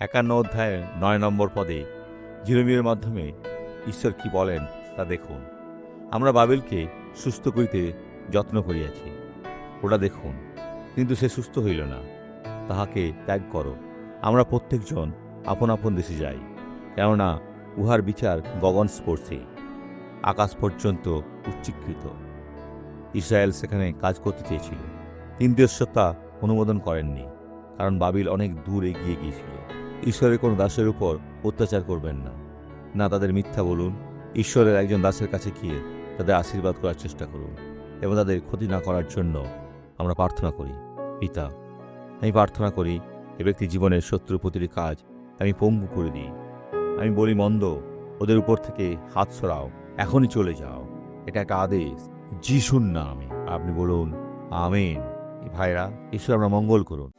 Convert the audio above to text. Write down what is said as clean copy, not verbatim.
51 অধ্যায়ের 9 নম্বর পদে জিরোমির মাধ্যমে ঈশ্বর কি বলেন তা দেখুন। আমরা বাবেলকে সুস্থ করিতে যত্ন করিয়াছি, ওটা দেখুন, কিন্তু সে সুস্থ হইল না। তাহাকে ত্যাগ করো, আমরা প্রত্যেকজন আপন আপন দেশে যাই, কেননা উহার বিচার গগন স্পর্শে, আকাশ পর্যন্ত উচ্চীকৃত। ইসরায়েল সেখানে কাজ করতে চেয়েছিল, কিন্তু ঈশ্বর তা অনুমোদন করেননি, কারণ বাবিল অনেক দূর এগিয়ে গিয়েছিল। ঈশ্বরের কোনো দাসের উপর অত্যাচার করবেন না, না তাদের মিথ্যা বলুন। ঈশ্বরের একজন দাসের কাছে গিয়ে তাদের আশীর্বাদ করার চেষ্টা করুন এবং তাদের ক্ষতি না করার জন্য আমরা প্রার্থনা করি। পিতা, আমি প্রার্থনা করি এ ব্যক্তি জীবনের শত্রুর প্রতিটি কাজ আমি পঙ্গু করে দিই। আমি বলি, মন্দ ওদের উপর থেকে হাত সরাও, এখনই চলে যাও। এটা একটা আদেশ, যিশুর নামে। আপনি বলুন আমেন। ভাইরা, ঈশ্বর আমরা মঙ্গল করুন।